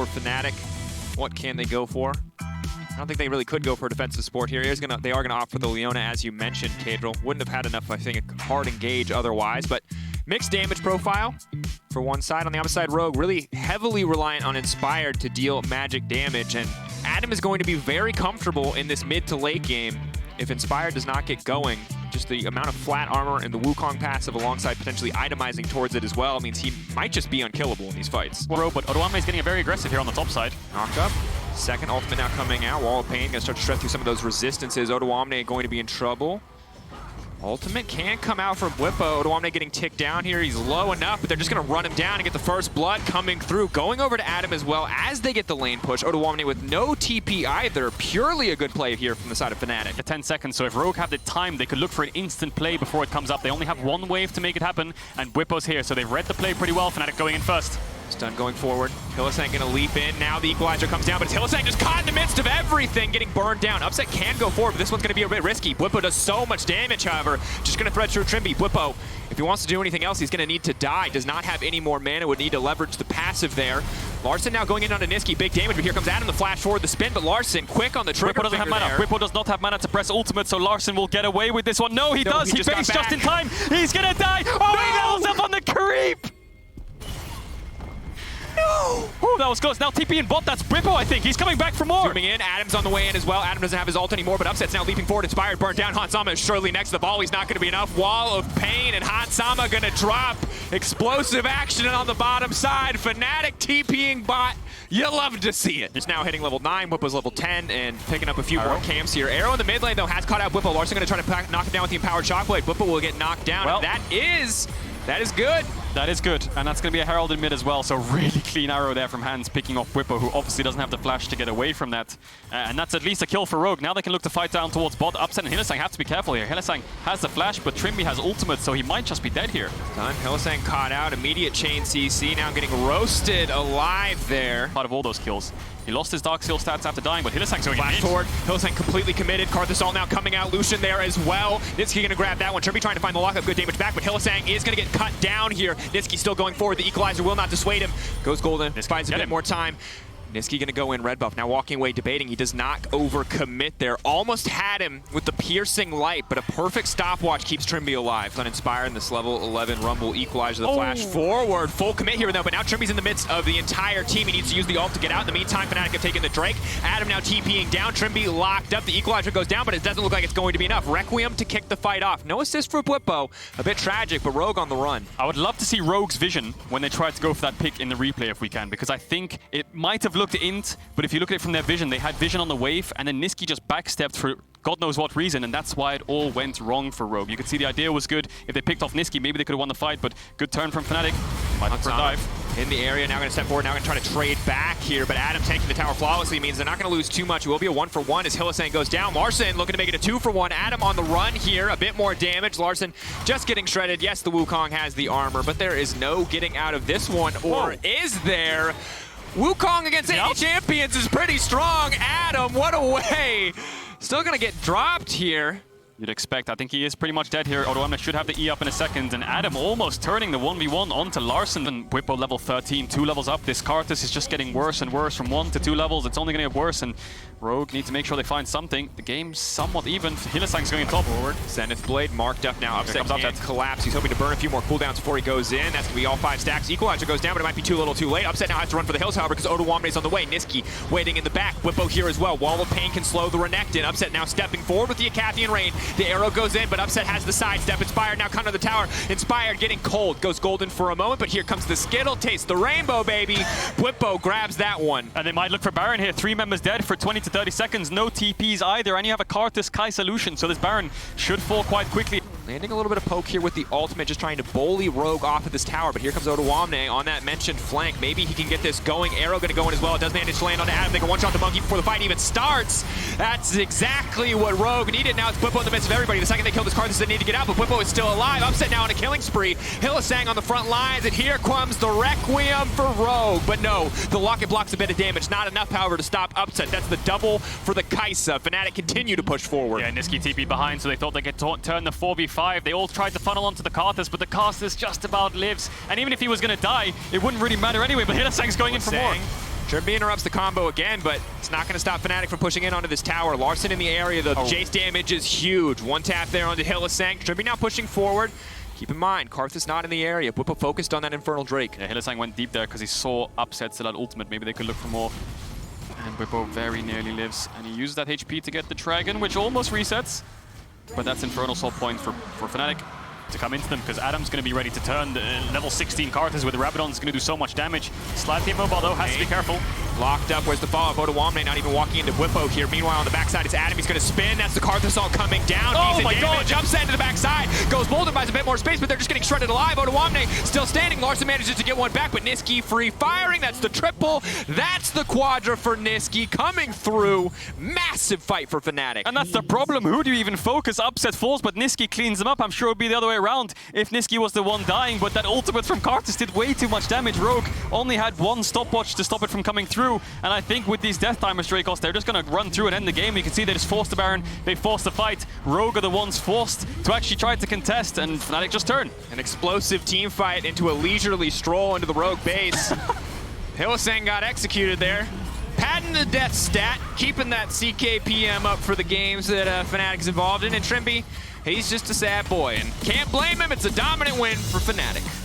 For Fnatic, what can they go for? I don't think they really could go for a defensive support here. They are gonna opt for the Leona, as you mentioned, Cadril. Wouldn't have had enough, I think, a hard engage otherwise, but mixed damage profile for one side. On the other side, Rogue really heavily reliant on Inspired to deal magic damage, and Adam is going to be very comfortable in this mid to late game if Inspired does not get going. Just the amount of flat armor and the Wukong passive alongside potentially itemizing towards it as well means he might just be unkillable in these fights. Well, but Odoamne is getting very aggressive here on the top side. Knocked up. Second ultimate now coming out. Wall of Pain gonna start to shred through some of those resistances. Odoamne going to be in trouble. Ultimate can come out from Bwipo. Odoamne getting ticked down here. He's low enough, but they're just going to run him down and get the first blood coming through. Going over to Adam as well as they get the lane push. Odoamne with no TP either. Purely a good play here from the side of Fnatic. 10 seconds, so if Rogue have the time, they could look for an instant play before it comes up. They only have one wave to make it happen, and Bwipo's here, so they've read the play pretty well. Fnatic going in first. Stun going forward. Hylissang gonna leap in. Now the equalizer comes down, but it's Hylissang just caught in the midst of everything, getting burned down. Upset can go forward, but this one's gonna be a bit risky. Bwipo does so much damage, however. Just gonna thread through Trimby. Bwipo, if he wants to do anything else, he's gonna need to die. Does not have any more mana, would need to leverage the passive there. Larson now going in on a Niski, big damage, but here comes Adam, the flash forward, the spin, but Larson quick on the trigger. Bwipo doesn't have mana. Bwipo does not have mana to press ultimate, so Larson will get away with this one. No, he does. He baits just in time. He's gonna die. Oh, no! He levels up on the creep. No! Oh, that was close. Now TP in bot, that's Bwipo, I think. He's coming back for more. Zooming in, Adam's on the way in as well. Adam doesn't have his ult anymore, but Upset's now leaping forward. Inspired, burnt down. Hansama is surely next. The volley's not going to be enough. Wall of Pain, and Hansama going to drop. Explosive action on the bottom side. Fnatic TPing bot. You love to see it. Just now hitting level 9. Bwipo's level 10 and picking up a few more camps here. Arrow in the mid lane, though, has caught out Bwipo. Larson going to try to knock him down with the Empowered Shockblade. Bwipo will get knocked down. Well, that is good. That is good, and that's going to be a Herald in mid as well, so really clean arrow there from Hans, picking off Bwipo, who obviously doesn't have the flash to get away from that. And that's at least a kill for Rogue. Now they can look to fight down towards bot. Upset and Hylissang have to be careful here. Hylissang has the flash, but Trimby has ultimate, so he might just be dead here. Time Hylissang caught out, immediate chain CC, now getting roasted alive there. Part of all those kills. He lost his Dark Seal stats after dying, but Hylissang's going flash forward. Hylissang completely committed. Karthus all now coming out. Lucian there as well. Niski going to grab that one. Trimby trying to find the lockup. Good damage back, but Hylissang is going to get cut down here. Niski still going forward. The equalizer will not dissuade him. Goes golden. Finds a bit more time. Niski gonna go in red buff. Now walking away, debating. He does not overcommit there. Almost had him with the piercing light, but a perfect stopwatch keeps Trimby alive. Uninspired in this level 11 Rumble equalizer. The flash forward. Full commit here though, but now Trimby's in the midst of the entire team. He needs to use the ult to get out. In the meantime, Fnatic have taken the Drake. Adam now TPing down. Trimby locked up. The equalizer goes down, but it doesn't look like it's going to be enough. Requiem to kick the fight off. No assist for Bwipo. A bit tragic, but Rogue on the run. I would love to see Rogue's vision when they try to go for that pick in the replay if we can, because I think it might have looked int, but if you look at it from their vision, they had vision on the wave, and then Niski just backstepped for God knows what reason, and that's why it all went wrong for Rogue. You could see the idea was good. If they picked off Niski, maybe they could have won the fight, but good turn from Fnatic. Might look for a dive. In the area, now going to step forward, now going to try to trade back here, but Adam taking the tower flawlessly means they're not going to lose too much. It will be a 1-for-1 as Hylissang goes down. Larson looking to make it a 2-for-1. Adam on the run here, a bit more damage. Larson just getting shredded. Yes, the Wukong has the armor, but there is no getting out of this one, or is there? Wukong against 80 champions is pretty strong. Adam, what a way. Still gonna get dropped here. You'd expect. I think he is pretty much dead here. Odoamne should have the E up in a second, and Adam almost turning the 1v1 onto Larson. And Bwipo level 13, 2 levels up. This Karthus is just getting worse and worse from 1 to 2 levels. It's only going to get worse, and Rogue need to make sure they find something. The game's somewhat even. Hylissang's going top forward. Zenith Blade marked up now. Upset can't collapse. He's hoping to burn a few more cooldowns before he goes in. That's going to be all 5 stacks. Equalizer goes down, but it might be too little too late. Upset now has to run for the hills, however, because Odoamne is on the way. Niski waiting in the back. Bwipo here as well. Wall of Pain can slow the Renekton. Upset now stepping forward with the Acathian Rain. The arrow goes in, but Upset has the sidestep. Inspired now coming to the tower. Inspired getting cold. Goes golden for a moment, but here comes the Skittle. Taste the rainbow, baby. Bwipo grabs that one. And they might look for Baron here. 3 members dead for 20 to 30 seconds. No TPs either, and you have a Karthus Kai solution, so this Baron should fall quite quickly. Landing a little bit of poke here with the ultimate, just trying to bully Rogue off of this tower, but here comes Odoamne on that mentioned flank. Maybe he can get this going. Arrow gonna go in as well. It does manage to land on Adam. They can one-shot the monkey before the fight even starts. That's exactly what Rogue needed. Now it's Bwipo in the midst of everybody. The second they kill this Karthus, they need to get out, but Bwipo is still alive. Upset now on a killing spree. Hylissang on the front lines, and here comes the Requiem for Rogue. But no, the locket blocks a bit of damage. Not enough, however, to stop Upset. That's the double for the Kaisa. Fnatic continue to push forward. Yeah, Niski TP'd behind, so they thought they could turn the 4v5. They all tried to funnel onto the Karthus, but the Karthus just about lives. And even if he was going to die, it wouldn't really matter anyway, but Hylissang's going in for more. Trimby interrupts the combo again, but it's not going to stop Fnatic from pushing in onto this tower. Larson in the area, the Jace damage is huge. One tap there onto Hylissang. Trimby now pushing forward. Keep in mind, Karth is not in the area. Bwipo focused on that Infernal Drake. Yeah, Hylissang went deep there because he saw upsets to that ultimate. Maybe they could look for more. And Bwipo very nearly lives. And he used that HP to get the Dragon, which almost resets. But that's Infernal Soul point for Fnatic to come into them, because Adam's going to be ready to turn. The level 16 Karthus with the Rabadon is going to do so much damage. Slightly immobile though, has to be careful. Locked up, where's the follow-up? Odawamne not even walking into Bwipo here. Meanwhile, on the backside, it's Adam. He's going to spin. That's the Karthus all coming down. Oh my god! Jumps into the backside. Goes Bolden, buys a bit more space, but they're just getting shredded alive. Odawamne still standing. Larson manages to get one back, but Niski free firing. That's the triple. That's the quadra for Niski coming through. Massive fight for Fnatic. And that's the problem. Who do you even focus? Upset falls, but Niski cleans them up. I'm sure it would be the other way around if Niski was the one dying, but that ultimate from Karthus did way too much damage. Rogue only had one stopwatch to stop it from coming through, and I think with these Death Timers Dracos, they're just going to run through and end the game. You can see they just forced the Baron, they forced the fight. Rogue are the ones forced to actually try to contest, and Fnatic just turn. An explosive team fight into a leisurely stroll into the Rogue base. Hylissang got executed there. Padding the death stat, keeping that CKPM up for the games that Fnatic's involved in, and Trimby, he's just a sad boy, and can't blame him. It's a dominant win for Fnatic.